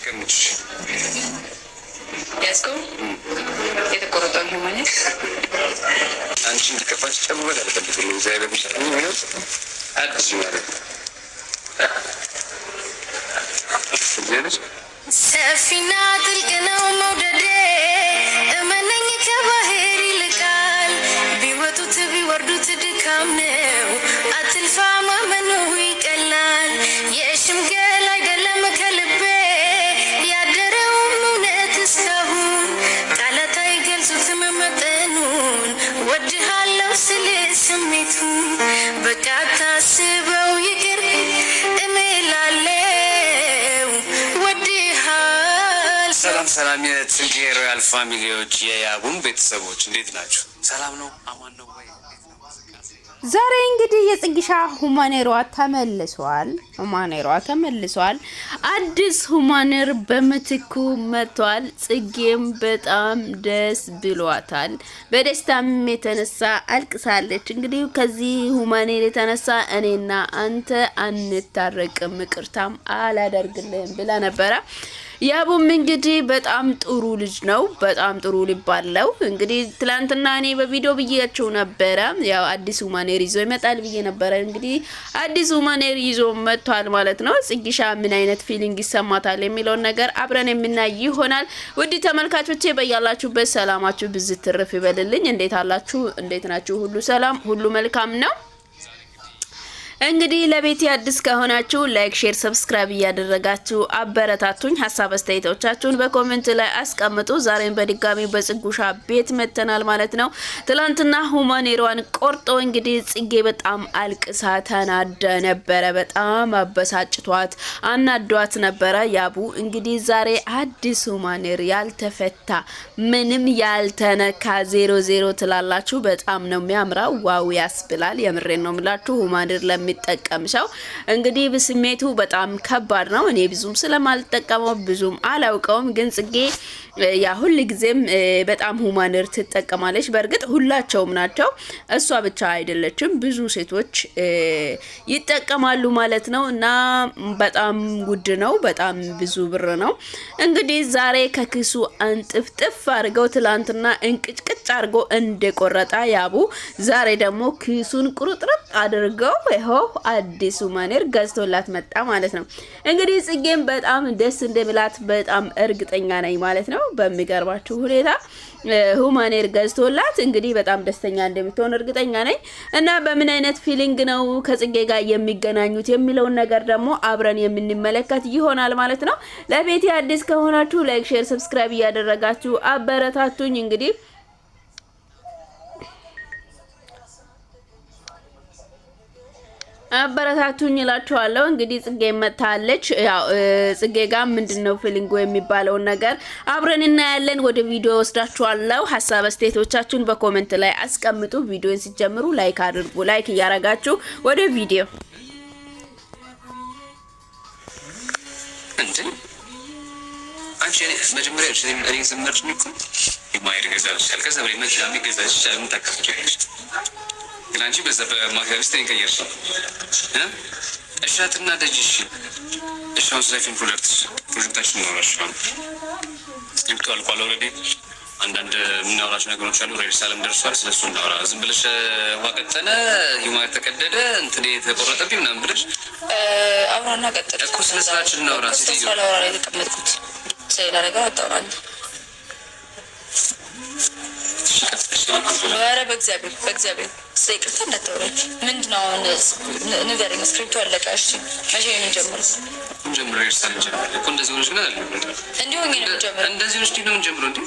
አስቀምጪ ያስቆ የተቆረጠው ሂማኔ አንቺ እንዲከፋሽ ጨምሮ ያለበት ሁሉ እግዚአብሔር ይመስገን ነው አዲስ ማለት ሰፊና ጥልቅ ነው መውደዴ እመነኝ ከባህር ይልቃል ቢወጡት ቢወርዱት ድካም ነው አትልፋ ማመኑ ይቀላል የሽምገል አይደለም ከልቤ ያደረውም እውነት እስካሁን ቃላት አይገልጹትም መጠኑን ወድሃለው ስል ስሜቱን በቃ ታስበው ይቅር እምላለው ሰላም የጽጌ ሮያል ፋሚሊዎች የያቡን ቤተሰቦች እንዴት ናችሁ? ሰላም ነው? አማን ነው ወይ? ዛሬ እንግዲህ የጽጌሻ ሁማኔሯ ተመልሷል። አዲስ ሁማኔር በምትኩ መጥቷል። ጽጌም በጣም ደስ ብሏታል። በደስታም የተነሳ አልቅሳለች። እንግዲህ ከዚህ ሁማኔር የተነሳ እኔና አንተ አንታረቅም፣ ይቅርታም አላደርግልህም ብላ ነበረ። ያቡም እንግዲህ በጣም ጥሩ ልጅ ነው። በጣም ጥሩ ሊባለው እንግዲህ ትላንትና እኔ በቪዲዮ ብዬያቸው ነበረ። ያው አዲስ ሁማኔር ይዞ ይመጣል ብዬ ነበረ። እንግዲህ አዲስ ሁማኔር ይዞ መጥቷል ማለት ነው። ጽጌሻ ምን አይነት ፊሊንግ ይሰማታል የሚለውን ነገር አብረን የምናይ ይሆናል። ውድ ተመልካቾቼ በያላችሁበት ሰላማችሁ ብዝት ትርፍ ይበልልኝ። እንዴት አላችሁ? እንዴት ናችሁ? ሁሉ ሰላም፣ ሁሉ መልካም ነው። እንግዲህ ለቤት አዲስ ከሆናችሁ ላይክ፣ ሼር፣ ሰብስክራይብ እያደረጋችሁ አበረታቱኝ። ሀሳብ አስተያየቶቻችሁን በኮሜንት ላይ አስቀምጡ። ዛሬም በድጋሚ በጽጉሻ ቤት መተናል ማለት ነው። ትላንትና ሁማኔሯን ቆርጦ እንግዲህ ጽጌ በጣም አልቅሳ ተናደ ነበረ። በጣም አበሳጭቷት አናዷት ነበረ። ያቡ እንግዲህ ዛሬ አዲስ ሁማኔር ያልተፈታ ምንም ያልተነካ 00 ትላላችሁ። በጣም ነው የሚያምራው። ዋው ያስብላል። የምሬን ነው የምላችሁ ሁማኔር የሚጠቀም ሰው እንግዲህ በስሜቱ በጣም ከባድ ነው። እኔ ብዙም ስለማልጠቀመው ብዙም አላውቀውም፣ ግን ጽጌ ያ ሁሉ ጊዜም በጣም ሁማኔር ትጠቀማለች። በእርግጥ ሁላቸውም ናቸው፣ እሷ ብቻ አይደለችም። ብዙ ሴቶች ይጠቀማሉ ማለት ነው። እና በጣም ውድ ነው፣ በጣም ብዙ ብር ነው። እንግዲህ ዛሬ ከኪሱ አንጥፍጥፍ አድርገው ትላንትና እንቅጭቅጭ አድርጎ እንደቆረጣ ያቡ ዛሬ ደግሞ ኪሱን ቁርጥርጥ አድርገው ይኸው አዲስ ሁማኔር ገዝቶላት መጣ ማለት ነው። እንግዲህ ጽጌም በጣም ደስ እንደሚላት በጣም እርግጠኛ ነኝ ማለት ነው። በሚገርባችሁ ሁኔታ ሁማኔር ገዝቶላት እንግዲህ በጣም ደስተኛ እንደምትሆን እርግጠኛ ነኝ። እና በምን አይነት ፊሊንግ ነው ከጽጌ ጋር የሚገናኙት የሚለውን ነገር ደግሞ አብረን የምንመለከት ይሆናል ማለት ነው። ለቤቴ አዲስ ከሆናችሁ ላይክ፣ ሼር፣ ሰብስክራይብ እያደረጋችሁ አበረታቱኝ። እንግዲህ አበረታቱኝ እላችኋለሁ። እንግዲህ ጽጌ መታለች። ያው ጽጌ ጋር ምንድነው ፊሊንጉ የሚባለው ነገር አብረን እናያለን። ወደ ቪዲዮ ወስዳችኋለሁ። ሀሳብ አስተያየቶቻችሁን በኮሜንት ላይ አስቀምጡ። ቪዲዮን ሲጀምሩ ላይክ አድርጉ። ላይክ እያረጋችሁ ወደ ቪዲዮ አንቺ መጀመሪያ እኔ ዘመርሽ ነው የማይር ገዛልሽ አልከዛ ወይ መጃሚ ገዛልሽ ምን ታከፍቻለሽ? ግን አንቺ በዛ በማግስት ተንቀየርሽ እሻትና ደጅሽ እሻውን ስለፊን ፕሮጀክታችን ነው ስክሪፕቱ አልቋል ኦልሬዲ። አንዳንድ የምናወራቸው ነገሮች አሉ። ሬዲ ሳለም ደርሷል። ስለሱ እናወራ። ዝም ብለሽ ዋቀጠነ ሁማኔር ተቀደደ እንትን የተቆረጠብኝ ምናምን ብለሽ አብራና ቀጠለ እኮ ስለስራችን እናወራ። ስለአወራ ላይ ተቀመጥኩት ሰይዳ ነገር አጣውራለሁ። ኧረ በእግዚአብሔር ስለይቅርታ እንዳታወራኝ። ምንድነው ንገረኝ። ስክሪፕቱ አለቀ። እሺ መቼ ነው የምንጀምረው? እንጀምረው ይርሳል እንጀምረው እኮ እንደዚህ ሆነሽ ግን አይደለም እንዲሁ ነው የምንጀምረው። እንደዚህ ሆነሽ ነው የምንጀምረው። እንዴ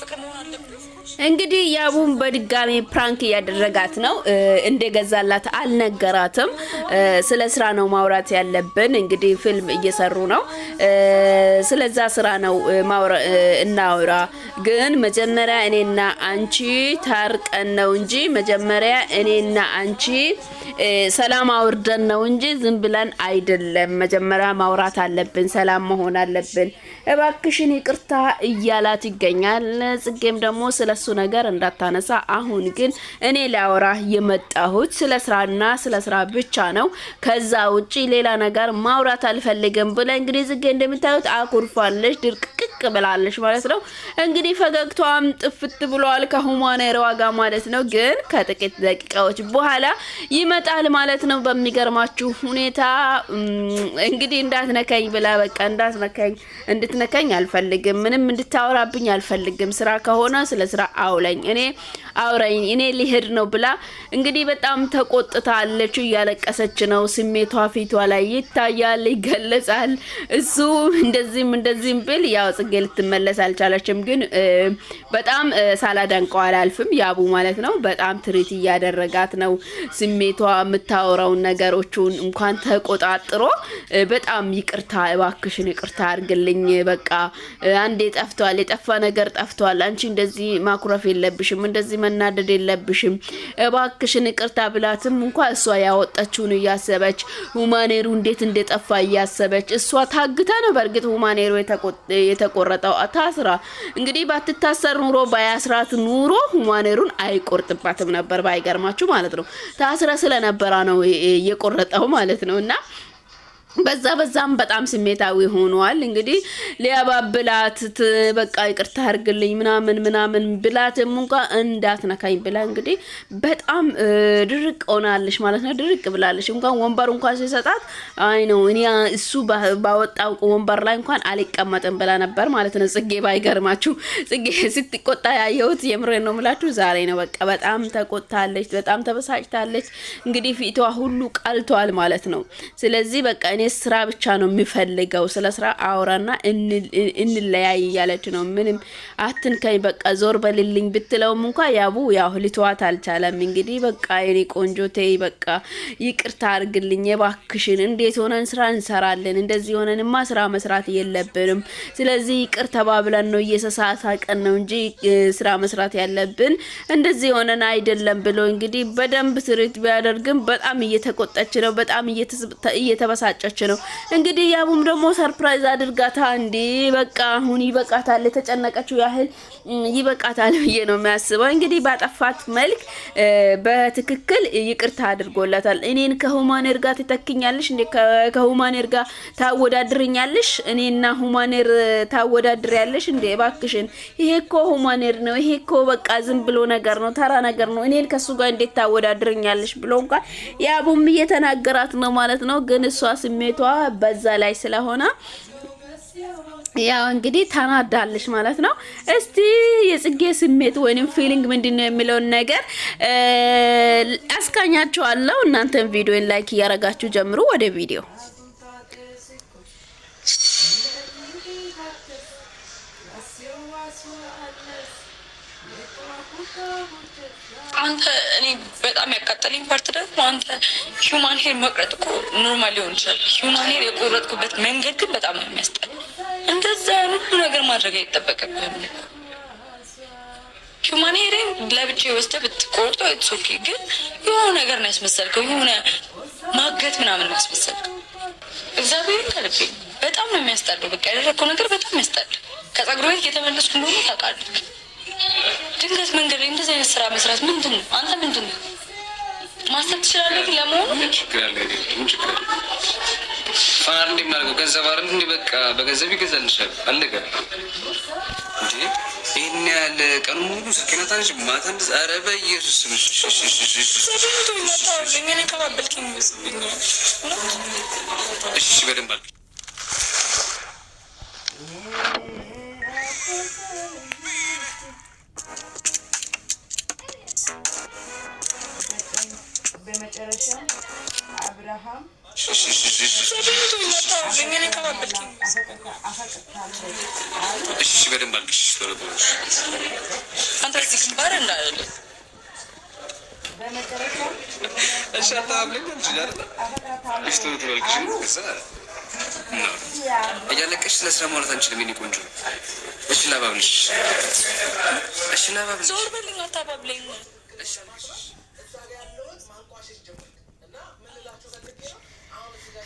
ፍቅር መሆን አለብን። እንግዲህ ያቡን በድጋሚ ፕራንክ እያደረጋት ነው። እንደገዛላት አልነገራትም። ስለ ስራ ነው ማውራት ያለብን። እንግዲህ ፊልም እየሰሩ ነው። ስለዛ ስራ ነው እናውራ። ግን መጀመሪያ እኔና አንቺ ታርቀን ነው እንጂ መጀመሪያ እኔና አንቺ ሰላም አውርደን ነው እንጂ ዝም ብለን አይደለም። መጀመሪያ ማውራት አለብን። ሰላም መሆን አለብን። እባክሽን ይቅርታ እያላት ይገኛል። ጽጌም ደግሞ ስለሱ ነገር እንዳታነሳ። አሁን ግን እኔ ላወራ የመጣሁት ስለ ስራና ስለ ስራ ብቻ ነው። ከዛ ውጪ ሌላ ነገር ማውራት አልፈልግም ብለ እንግዲህ ጽጌ እንደምታዩት አኩርፋለች፣ ድርቅቅቅ ብላለች ማለት ነው። እንግዲህ ፈገግታዋም ጥፍት ብሏል ከሁማኔር ዋጋ ማለት ነው። ግን ከጥቂት ደቂቃዎች በኋላ ይመጣል ማለት ነው። በሚገርማችሁ ሁኔታ እንግዲህ እንዳትነካኝ ብላ በቃ እንዳትነካኝ እንድትነካኝ አልፈልግም፣ ምንም እንድታወራብኝ አልፈልግም። ስራ ከሆነ ስለ ስራ አውለኝ አውራኝ እኔ ሊሄድ ነው ብላ እንግዲህ በጣም ተቆጥታለች። እያለቀሰች ነው። ስሜቷ ፊቷ ላይ ይታያል፣ ይገለጻል። እሱ እንደዚህም ብል ያው ጽጌ ልትመለስ አልቻለችም። ግን በጣም ሳላደንቀው አላልፍም። ያቡ ማለት ነው በጣም ትሪት እያደረጋት ነው። ስሜቷ የምታወራውን ነገሮችን እንኳን ተቆጣጥሮ በጣም ይቅርታ እባክሽን ይቅርታ አድርግልኝ፣ በቃ አንዴ ጠፍቷል፣ የጠፋ ነገር ጠፍቷል። አንቺ እንደዚህ ማኩረፍ የለብሽም፣ እንደዚህ መናደድ የለብሽም፣ እባክሽን ይቅርታ ብላትም እንኳን እሷ ያወጣችውን እያሰበች ሁማኔሩ እንዴት እንደጠፋ እያሰበች እሷ ታግታ ነው። በእርግጥ ሁማኔሩ የተቆረጠው ታስራ እንግዲህ ባትታሰር ኑሮ ባያስራት ኑሮ ሁማኔሩን አይቆርጥባትም ነበር። ባይገርማችሁ ማለት ነው። ታስራ ስለነበረ ነው የቆረጠው ማለት ነውና በዛም በጣም ስሜታዊ ሆኗል። እንግዲህ ሊያባብላት በቃ ይቅርታ አድርግልኝ ምናምን ብላትም እንኳን እንዳትነካኝ ብላ እንግዲህ በጣም ድርቅ ሆናለች ማለት ነው። ድርቅ ብላለች። እንኳን ወንበር እንኳን ሲሰጣት አይ ነው እኔ እሱ ባወጣው ወንበር ላይ እንኳን አልቀመጥም ብላ ነበር ማለት ነው። ጽጌ ባይገርማችሁ ጽጌ ስትቆጣ ያየሁት የምሬን ነው የምላችሁ ዛሬ ነው። በቃ በጣም ተቆጣለች፣ በጣም ተበሳጭታለች። እንግዲህ ፊቷ ሁሉ ቀልቷል ማለት ነው። ስለዚህ በቃ እኔ ስራ ብቻ ነው የሚፈልገው፣ ስለ ስራ አውራና እንለያይ እያለች ነው። ምንም አትንከኝ በቃ ዞር በልልኝ ብትለውም እንኳን ያቡ ያው ልትዋት አልቻለም። እንግዲህ በቃ የኔ ቆንጆ ተይ በቃ ይቅርታ አድርግልኝ የባክሽን፣ እንዴት ሆነን ስራ እንሰራለን? እንደዚህ ሆነንማ ስራ መስራት የለብንም። ስለዚህ ይቅር ተባብለን ነው እየተሳሳቀን ነው እንጂ ስራ መስራት ያለብን እንደዚህ ሆነን አይደለም ብሎ እንግዲህ በደንብ ትሪት ቢያደርግም በጣም እየተቆጣች ነው፣ በጣም እየተበሳጨች ነው። እንግዲህ ያቡም ደግሞ ሰርፕራይዝ አድርጋታ እንዴ በቃ አሁን ይበቃታል፣ የተጨነቀችው ያህል ይበቃታል ብዬ ነው የሚያስበው። እንግዲህ ባጠፋት መልክ በትክክል ይቅርታ አድርጎላታል። እኔን ከሁማኔር ጋር ትተክኛለሽ እንዴ? ከሁማኔር ጋር ታወዳድርኛለሽ? እኔና ሁማኔር ታወዳድሪያለሽ እንዴ? እባክሽን ይሄ እኮ ሁማኔር ነው፣ ይሄ እኮ በቃ ዝም ብሎ ነገር ነው፣ ተራ ነገር ነው። እኔን ከሱ ጋር እንዴት ታወዳድርኛለሽ ብሎ እንኳን ያቡም እየተናገራት ነው ማለት ነው። ግን እሷ ስሜቷ በዛ ላይ ስለሆነ ያው እንግዲህ ተናዳለች ማለት ነው። እስቲ የጽጌ ስሜት ወይንም ፊሊንግ ምንድነው የሚለውን ነገር አስቃኛችኋለሁ። እናንተም ቪዲዮን ላይክ እያረጋችሁ ጀምሩ። ወደ ቪዲዮ አንተ እኔ በጣም ያቃጠለኝ ፓርት ደግሞ አንተ ሂውማን ሄር መቅረጥ እኮ ኖርማል ሊሆን ይችላል። ሂውማን ሄር የቆረጥኩበት መንገድ ግን በጣም ነው የሚያስጠላ። እንደዛ ሁሉ ነገር ማድረግ አይጠበቅብህም። ሂውማን ሄርን ለብቻ ወስደህ ብትቆርጦ ኢትስ ኦኬ። ግን የሆነ ነገር ነው ያስመሰልከው፣ የሆነ ማገት ምናምን ነው ያስመሰልከው። እግዚአብሔር ከልቤ በጣም ነው የሚያስጠላው። በቃ ያደረግከው ነገር በጣም ያስጠላል። ከጸጉር ቤት እየተመለስኩ እንደሆነ ታውቃለህ። ድንገት መንገድ ላይ እንደዚህ አይነት ስራ መስራት ምንድን ነው? አንተ ምንድን ነው ማሰብ ትችላለህ? ግን ለመሆኑ ችግር አለ ፋር እንደማርገው ገንዘብ አይደል እንዴ? በቃ በገንዘብ ይገዛልሻል አለቀ እንዴ? ይሄን ያለ ቀን ሙሉ ሰከናታንሽ ማታን ዛሬ በኢየሱስ እሺ በደንብ አልኩ። በመጨረሻ አብርሃም እሺ በደንብ አልኩሽ። አንተ እዚህ ግንባር እንዳለ በመጨረሻ እሺ አታብለኝ እንጂ አይደል? እሺ ትወልክሽ ከዛ እያለቀሽ ስለ ስራ ማውራት አንችልም። የኔ ቆንጆ እሺ ላባብልሽ፣ እሺ ላባብልሽ። ዞር በልኝ፣ አታባብለኝ።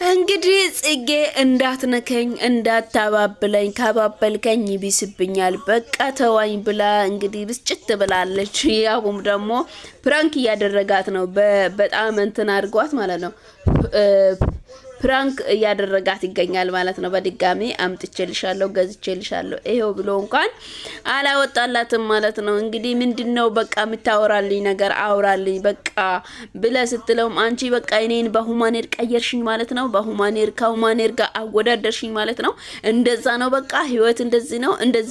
እንግዲህ ጽጌ እንዳትነከኝ እንዳታባብለኝ ካባበልከኝ ይብስብኛል በቃ ተዋኝ ብላ እንግዲህ ብስጭት ብላለች። ያቡም ደግሞ ፕራንክ እያደረጋት ነው። በጣም እንትን አድርጓት ማለት ነው። ፕራንክ እያደረጋት ይገኛል ማለት ነው። በድጋሚ አምጥቼልሻለሁ ገዝቼልሻለሁ ይሄው ብሎ እንኳን አላወጣላትም ማለት ነው። እንግዲህ ምንድነው በቃ የምታወራልኝ ነገር አውራልኝ በቃ ብለ ስትለውም አንቺ በቃ እኔን በሁማኔር ቀየርሽኝ ማለት ነው። በሁማኔር ከሁማኔር ጋር አወዳደርሽኝ ማለት ነው። እንደዛ ነው በቃ ህይወት እንደዚህ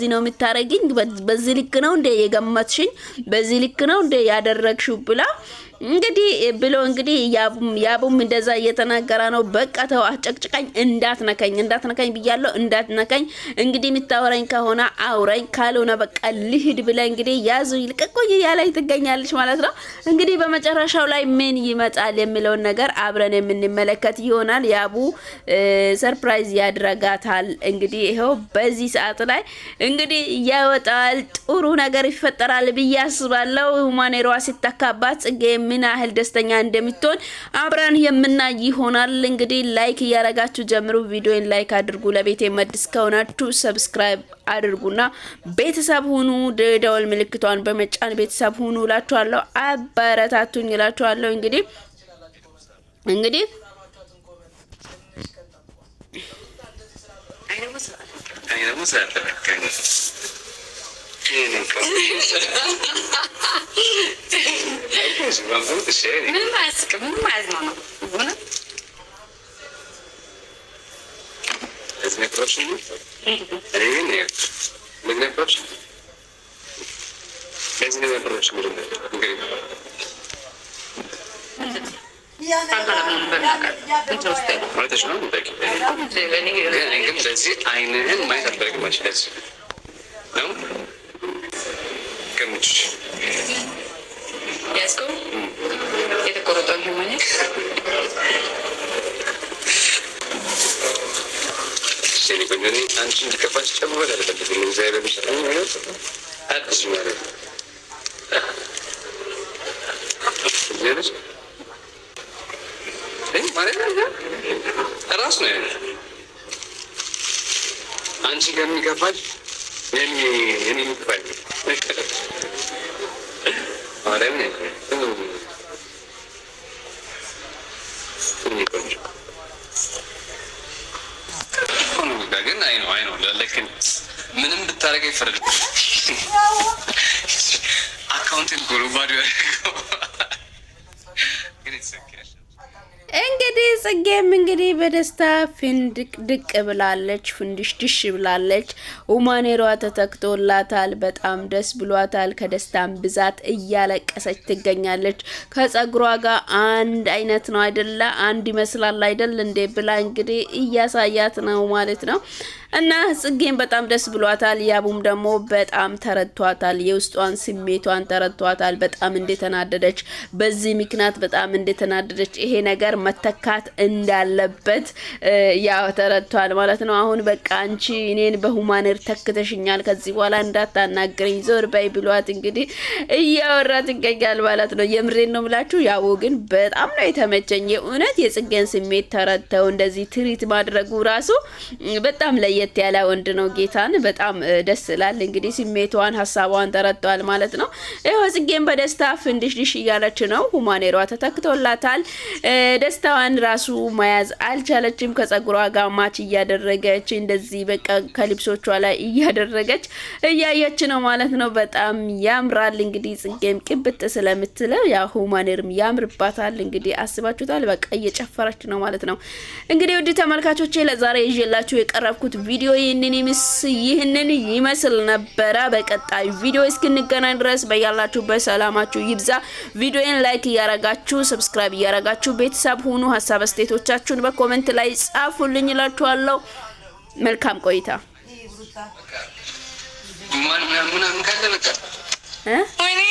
ነው የምታረጊኝ። በዚህ ልክ ነው እንደ የገመትሽኝ በዚህ ልክ ነው እንደ ያደረግሽው ብላ እንግዲህ ብሎ እንግዲህ ያቡም እንደዛ እየተናገረ ነው። በቃ ተው አጨቅጭቃኝ እንዳትነካኝ ብያለሁ እንዳትነካኝ። እንግዲህ የምታወራኝ ከሆነ አውራኝ ካልሆነ በቃ ልሂድ ብለ እንግዲህ ያዙ ይልቀቁኝ እያለች ትገኛለች ማለት ነው። እንግዲህ በመጨረሻው ላይ ምን ይመጣል የሚለውን ነገር አብረን የምንመለከት ይሆናል። ያቡ ሰርፕራይዝ ያድርጋታል። እንግዲህ ይሄው በዚህ ሰዓት ላይ እንግዲህ ያወጣል። ጥሩ ነገር ይፈጠራል ብዬ አስባለሁ። ሁማኔሯ ሲተካባት ጽጌ ምን ያህል ደስተኛ እንደምትሆን አብረን የምናይ ይሆናል። እንግዲህ ላይክ እያረጋችሁ ጀምሩ። ቪዲዮን ላይክ አድርጉ። ለቤቴ መድስ ከሆናችሁ ሰብስክራይብ አድርጉና ቤተሰብ ሁኑ። ደወል ምልክቷን በመጫን ቤተሰብ ሁኑ እላችኋለሁ። አበረታቱኝ እላችኋለሁ። እንግዲህ አንቺ እንድከፋሽ ጨምበል አልፈልግም። እግዚአብሔር ይመስገን ነው አዲስ ማለት ነው። ለነስ ማለት ነው ራስ ነው አንቺ ከሚከፋሽ የኔ ይከፋል አለም ነው ግን አይ ነው ለለክን ምንም ብታረገ ይፈረድ አካውንቲንግ ጎልባዶ እንግዲህ ጽጌም እንግዲህ በደስታ ፍንድቅ ብላለች። ፍንድሽ ብላለች። ሁማኔሯ ተተክቶላታል። በጣም ደስ ብሏታል። ከደስታም ብዛት እያለቀሰች ትገኛለች። ከጸጉሯ ጋር አንድ አይነት ነው አይደለ? አንድ ይመስላል አይደል እንዴ ብላ እንግዲህ እያሳያት ነው ማለት ነው። እና ጽጌም በጣም ደስ ብሏታል። ያቡም ደግሞ በጣም ተረድቷታል። የውስጧን ስሜቷን ተረድቷታል። በጣም እንደተናደደች በዚህ ምክንያት በጣም እንደተናደደች ይሄ ነገር መተካት እንዳለበት ያው ተረድቷል ማለት ነው። አሁን በቃ አንቺ እኔን በሁማኔር ተክተሽኛል፣ ከዚህ በኋላ እንዳታናግረኝ ዞር በይ ብሏት እንግዲህ እያወራት ይገኛል ማለት ነው። የምሬን ነው ምላችሁ። ያው ግን በጣም ነው የተመቸኝ የእውነት የጽጌን ስሜት ተረድተው እንደዚህ ትሪት ማድረጉ ራሱ በጣም ለየት ያለ ወንድ ነው። ጌታን በጣም ደስ ይላል። እንግዲህ ስሜቷን ሀሳቧን ተረድቷል ማለት ነው። ይሄው ጽጌን በደስታ ፍንድሽ እያለች ነው። ሁማኔሯ ተተክቶላታል። ደስታዋን ራሱ መያዝ አልቻለችም። ከጸጉሯ ጋር ማች እያደረገች እንደዚህ በቃ ከልብሶቿ ላይ እያደረገች እያየች ነው ማለት ነው። በጣም ያምራል። እንግዲህ ጽጌም ቅብጥ ስለምትለው ያ ሁማኔርም ያምርባታል። እንግዲህ አስባችሁታል። በቃ እየጨፈረች ነው ማለት ነው። እንግዲህ ውድ ተመልካቾቼ ለዛሬ ይዤላችሁ የቀረብኩት ቪዲዮ ይህንን ይመስል ነበረ። በቀጣይ ቪዲዮ እስክንገናኝ ድረስ በያላችሁበት ሰላማችሁ ይብዛ። ቪዲዮን ላይክ እያረጋችሁ ሰብስክራይብ እያረጋችሁ ቤተሰብ ሁኑ። ሀሳብ አስተያየቶቻችሁን በኮሜንት ላይ ጻፉልኝ እላችኋለሁ። መልካም ቆይታ። ምናምን ካለ በቃ ወይኔ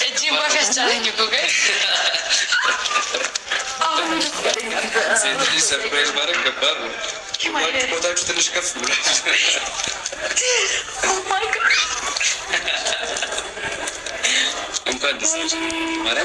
እጂ ባሻቻለኝ እኮ ጋር ሰርፕራይዝ ማድረግ ከባድ ነው። ቦታችሁ ትንሽ ከፍ ብሏል። እንኳን ደስ አለሽ ማለት